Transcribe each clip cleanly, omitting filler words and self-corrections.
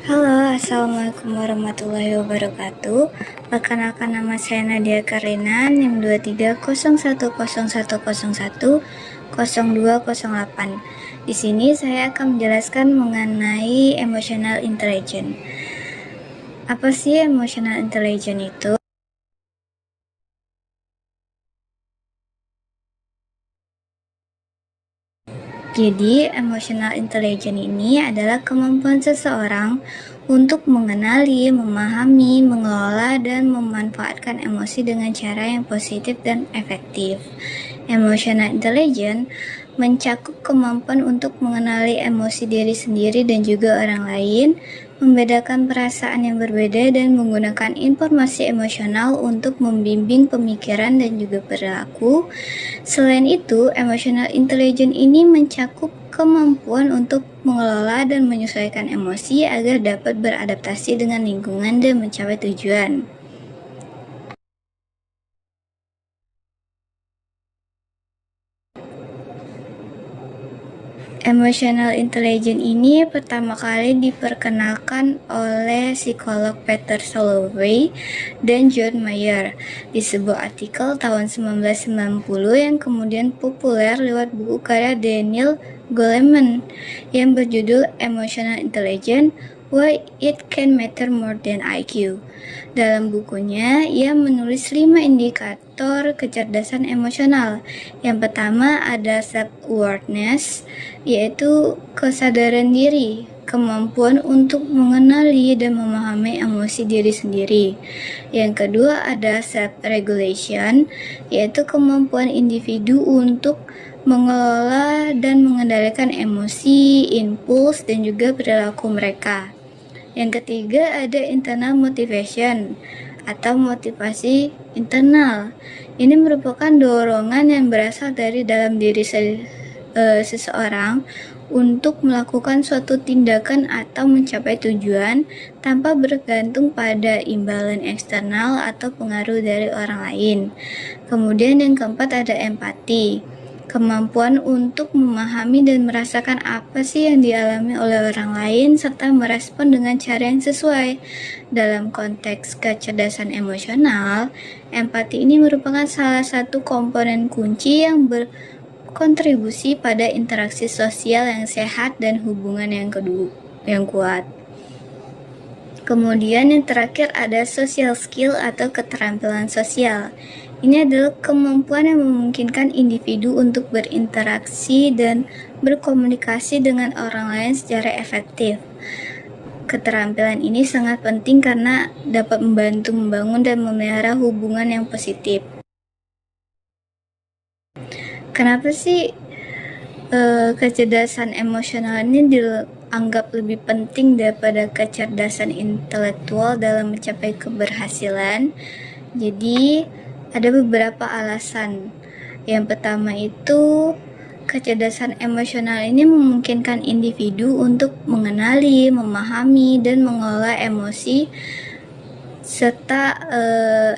Halo, Assalamualaikum warahmatullahi wabarakatuh. Perkenalkan, nama saya Nadia Karina, NIM 23011010100208. Di sini saya akan menjelaskan mengenai emotional intelligence. Apa sih emotional intelligence itu? Jadi, emotional intelligence ini adalah kemampuan seseorang untuk mengenali, memahami, mengelola, dan memanfaatkan emosi dengan cara yang positif dan efektif. Emotional intelligence mencakup kemampuan untuk mengenali emosi diri sendiri dan juga orang lain, membedakan perasaan yang berbeda, dan menggunakan informasi emosional untuk membimbing pemikiran dan juga perilaku. Selain itu, emotional intelligence ini mencakup kemampuan untuk mengelola dan menyesuaikan emosi agar dapat beradaptasi dengan lingkungan dan mencapai tujuan. Emotional intelligence ini pertama kali diperkenalkan oleh psikolog Peter Salovey dan John Mayer di sebuah artikel tahun 1990 yang kemudian populer lewat buku karya Daniel Goleman yang berjudul Emotional Intelligence: Why It Can Matter More Than IQ. Dalam bukunya, ia menulis 5 indikator kecerdasan emosional. Yang pertama ada self-awareness, yaitu kesadaran diri, kemampuan untuk mengenali dan memahami emosi diri sendiri. Yang kedua ada self-regulation, yaitu kemampuan individu untuk mengelola dan mengendalikan emosi, impuls, dan juga perilaku mereka. Yang ketiga ada internal motivation atau motivasi internal. Ini merupakan dorongan yang berasal dari dalam diri seseorang untuk melakukan suatu tindakan atau mencapai tujuan tanpa bergantung pada imbalan eksternal atau pengaruh dari orang lain. Kemudian yang keempat ada empati. Kemampuan untuk memahami dan merasakan apa sih yang dialami oleh orang lain serta merespon dengan cara yang sesuai. Dalam konteks kecerdasan emosional, empati ini merupakan salah satu komponen kunci yang berkontribusi pada interaksi sosial yang sehat dan hubungan yang kuat. Kemudian yang terakhir ada social skill atau keterampilan sosial. Ini adalah kemampuan yang memungkinkan individu untuk berinteraksi dan berkomunikasi dengan orang lain secara efektif. Keterampilan ini sangat penting karena dapat membantu membangun dan memelihara hubungan yang positif. Kenapa sih kecerdasan emosional ini dianggap lebih penting daripada kecerdasan intelektual dalam mencapai keberhasilan? Jadi ada beberapa alasan. Yang pertama itu, kecerdasan emosional ini memungkinkan individu untuk mengenali, memahami, dan mengelola emosi serta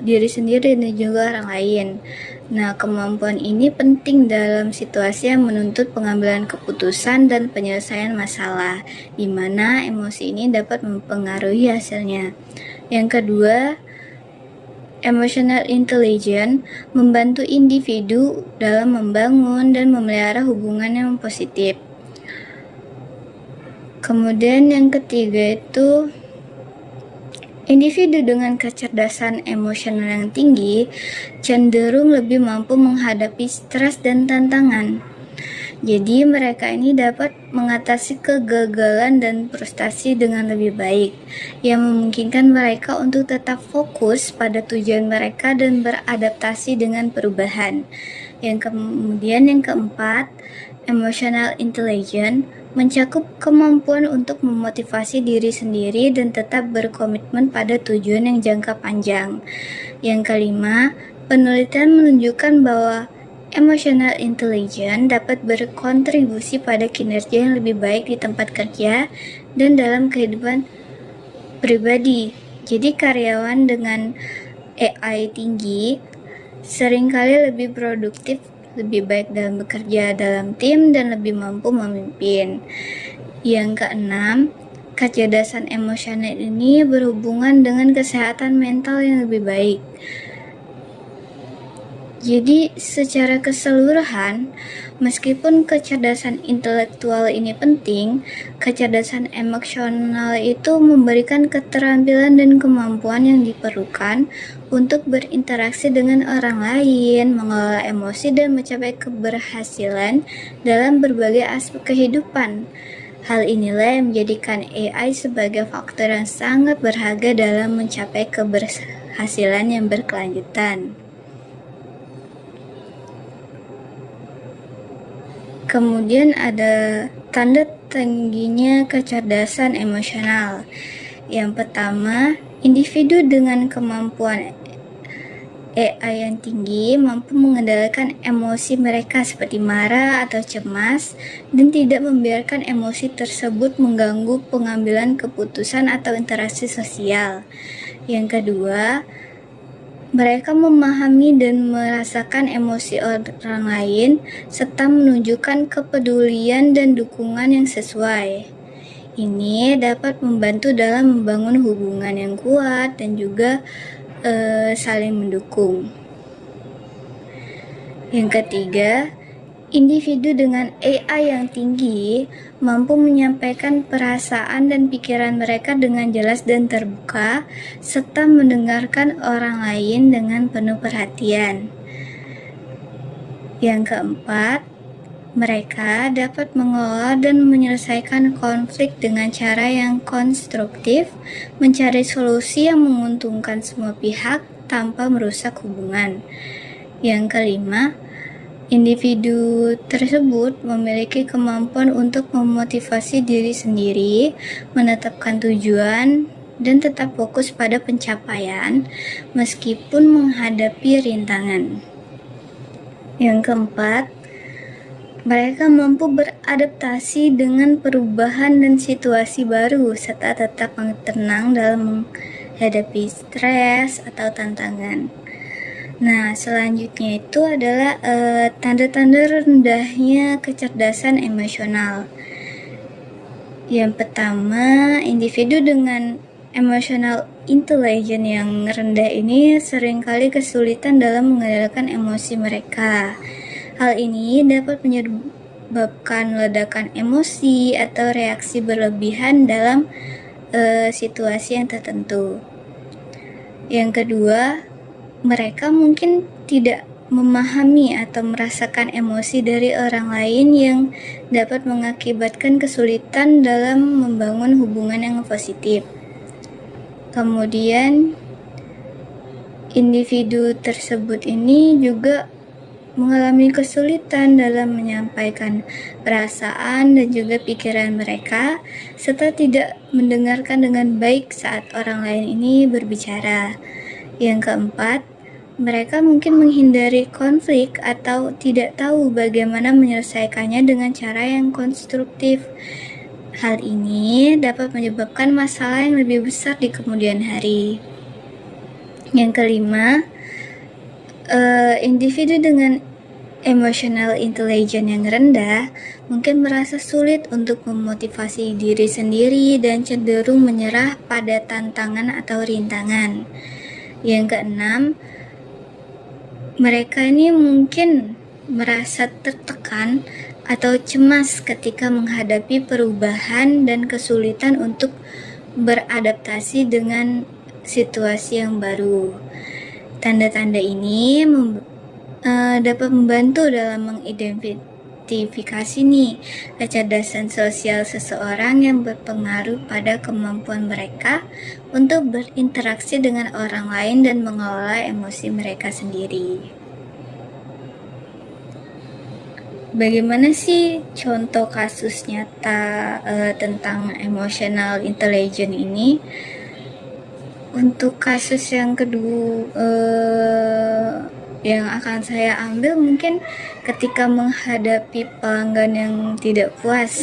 diri sendiri dan juga orang lain. Nah, kemampuan ini penting dalam situasi yang menuntut pengambilan keputusan dan penyelesaian masalah, di mana emosi ini dapat mempengaruhi hasilnya. Yang kedua, emotional intelligence membantu individu dalam membangun dan memelihara hubungan yang positif. Kemudian yang ketiga itu, individu dengan kecerdasan emosional yang tinggi cenderung lebih mampu menghadapi stres dan tantangan. Jadi mereka ini dapat mengatasi kegagalan dan frustasi dengan lebih baik, yang memungkinkan mereka untuk tetap fokus pada tujuan mereka dan beradaptasi dengan perubahan. Yang keempat, emotional intelligence mencakup kemampuan untuk memotivasi diri sendiri dan tetap berkomitmen pada tujuan yang jangka panjang. Yang kelima, penelitian menunjukkan bahwa emotional intelligence dapat berkontribusi pada kinerja yang lebih baik di tempat kerja dan dalam kehidupan pribadi. Jadi karyawan dengan AI tinggi seringkali lebih produktif, lebih baik dalam bekerja dalam tim, dan lebih mampu memimpin. Yang keenam, kecerdasan emosional ini berhubungan dengan kesehatan mental yang lebih baik. Jadi secara keseluruhan, meskipun kecerdasan intelektual ini penting, kecerdasan emosional itu memberikan keterampilan dan kemampuan yang diperlukan untuk berinteraksi dengan orang lain, mengelola emosi, dan mencapai keberhasilan dalam berbagai aspek kehidupan. Hal inilah yang menjadikan AI sebagai faktor yang sangat berharga dalam mencapai keberhasilan yang berkelanjutan. Kemudian ada tanda tingginya kecerdasan emosional. Yang pertama, individu dengan kemampuan AI yang tinggi mampu mengendalikan emosi mereka seperti marah atau cemas dan tidak membiarkan emosi tersebut mengganggu pengambilan keputusan atau interaksi sosial. Yang kedua, mereka memahami dan merasakan emosi orang lain serta menunjukkan kepedulian dan dukungan yang sesuai. Ini dapat membantu dalam membangun hubungan yang kuat dan juga saling mendukung. Yang ketiga, individu dengan AI yang tinggi mampu menyampaikan perasaan dan pikiran mereka dengan jelas dan terbuka, serta mendengarkan orang lain dengan penuh perhatian. Yang keempat, mereka dapat mengelola dan menyelesaikan konflik dengan cara yang konstruktif, mencari solusi yang menguntungkan semua pihak tanpa merusak hubungan. Yang kelima, individu tersebut memiliki kemampuan untuk memotivasi diri sendiri, menetapkan tujuan, dan tetap fokus pada pencapaian meskipun menghadapi rintangan. Yang keempat, mereka mampu beradaptasi dengan perubahan dan situasi baru serta tetap tenang dalam menghadapi stres atau tantangan. Nah, selanjutnya itu adalah tanda-tanda rendahnya kecerdasan emosional. Yang pertama, individu dengan emotional intelligence yang rendah ini seringkali kesulitan dalam mengendalikan emosi mereka. Hal ini dapat menyebabkan ledakan emosi atau reaksi berlebihan dalam situasi yang tertentu. Yang kedua, mereka mungkin tidak memahami atau merasakan emosi dari orang lain yang dapat mengakibatkan kesulitan dalam membangun hubungan yang positif. Kemudian, individu tersebut ini juga mengalami kesulitan dalam menyampaikan perasaan dan juga pikiran mereka, serta tidak mendengarkan dengan baik saat orang lain ini berbicara. Yang keempat, mereka mungkin menghindari konflik atau tidak tahu bagaimana menyelesaikannya dengan cara yang konstruktif. Hal ini dapat menyebabkan masalah yang lebih besar di kemudian hari. Yang kelima, individu dengan emotional intelligence yang rendah mungkin merasa sulit untuk memotivasi diri sendiri dan cenderung menyerah pada tantangan atau rintangan. Yang keenam, mereka ini mungkin merasa tertekan atau cemas ketika menghadapi perubahan dan kesulitan untuk beradaptasi dengan situasi yang baru. Tanda-tanda ini dapat membantu dalam mengidentifikasi kecerdasan sosial seseorang yang berpengaruh pada kemampuan mereka untuk berinteraksi dengan orang lain dan mengelola emosi mereka sendiri. Bagaimana sih contoh kasus nyata tentang emotional intelligence ini? Untuk kasus yang kedua yang akan saya ambil mungkin ketika menghadapi pelanggan yang tidak puas.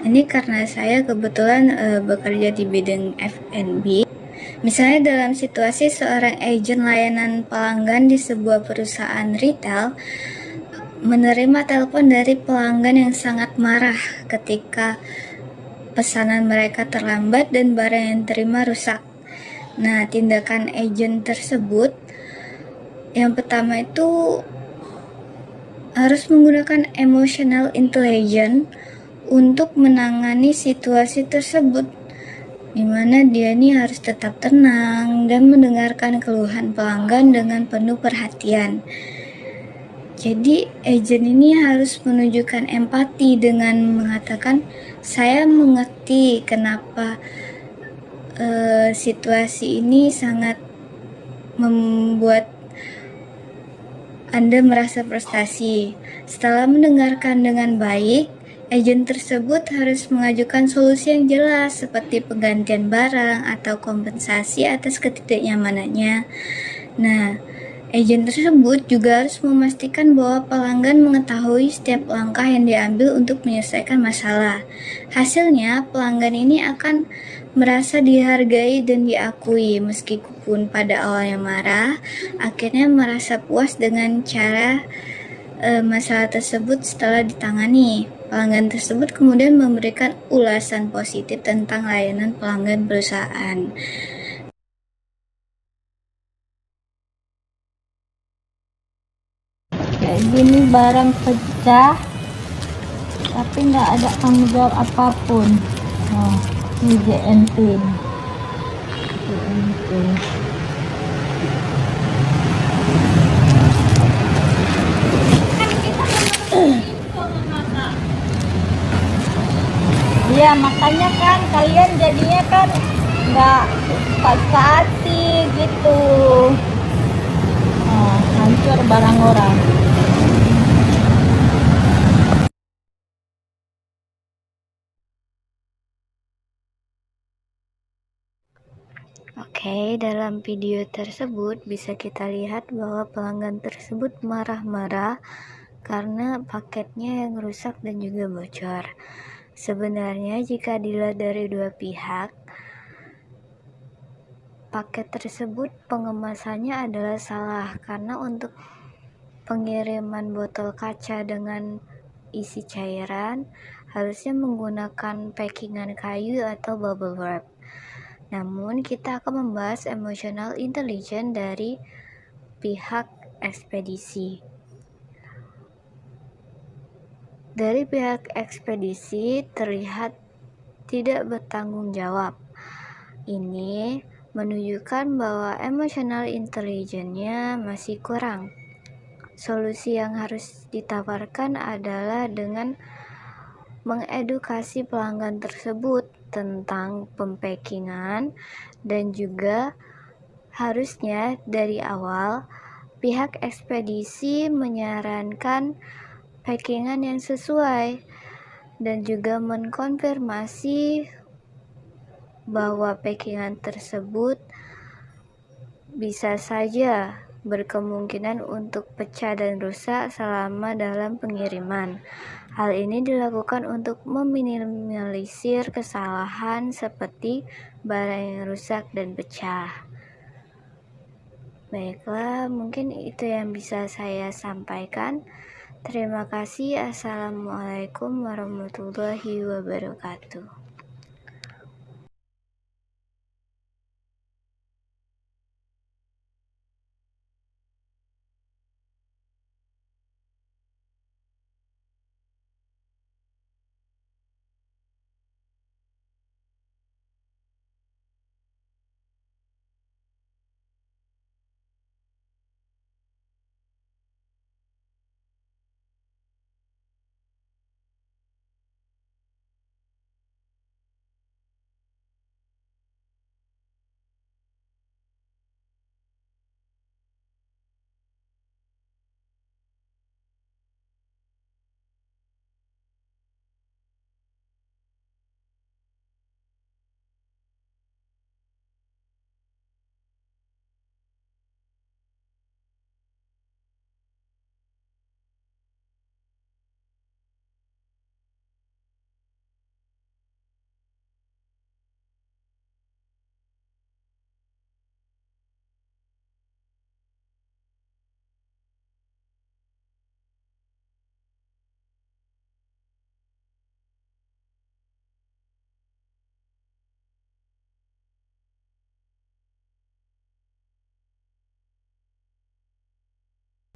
Ini karena saya kebetulan bekerja di bidang F&B. Misalnya dalam situasi seorang agen layanan pelanggan di sebuah perusahaan retail menerima telepon dari pelanggan yang sangat marah ketika pesanan mereka terlambat dan barang yang terima rusak. Nah, tindakan agen tersebut yang pertama itu harus menggunakan emotional intelligence untuk menangani situasi tersebut, di mana dia nih harus tetap tenang dan mendengarkan keluhan pelanggan dengan penuh perhatian. Jadi agen ini harus menunjukkan empati dengan mengatakan, saya mengerti kenapa situasi ini sangat membuat Anda merasa frustasi. Setelah mendengarkan dengan baik, agen tersebut harus mengajukan solusi yang jelas seperti penggantian barang atau kompensasi atas ketidaknyamanannya. Nah, agen tersebut juga harus memastikan bahwa pelanggan mengetahui setiap langkah yang diambil untuk menyelesaikan masalah. Hasilnya, pelanggan ini akan merasa dihargai dan diakui meskipun pada awalnya marah, akhirnya merasa puas dengan cara masalah tersebut setelah ditangani. Pelanggan tersebut kemudian memberikan ulasan positif tentang layanan pelanggan perusahaan. Kayak gini barang pecah tapi nggak ada tanggung jawab apapun. Oh, ini JNT. Iya, makanya kan kalian jadinya kan nggak paksa hati gitu. Oh, hancur barang orang. Oke, dalam video tersebut bisa kita lihat bahwa pelanggan tersebut marah-marah karena paketnya yang rusak dan juga bocor. Sebenarnya jika dilihat dari dua pihak, paket tersebut pengemasannya adalah salah karena untuk pengiriman botol kaca dengan isi cairan harusnya menggunakan packingan kayu atau bubble wrap. Namun kita akan membahas emotional intelligence dari pihak ekspedisi. Dari pihak ekspedisi terlihat tidak bertanggung jawab. Ini menunjukkan bahwa emotional intelligence-nya masih kurang. Solusi yang harus ditawarkan adalah dengan mengedukasi pelanggan tersebut tentang pempackingan, dan juga harusnya dari awal pihak ekspedisi menyarankan packingan yang sesuai dan juga mengkonfirmasi bahwa packingan tersebut bisa saja berkemungkinan untuk pecah dan rusak selama dalam pengiriman. Hal ini dilakukan untuk meminimalisir kesalahan seperti barang yang rusak dan pecah. Baiklah, mungkin itu yang bisa saya sampaikan. Terima kasih. Assalamualaikum warahmatullahi wabarakatuh.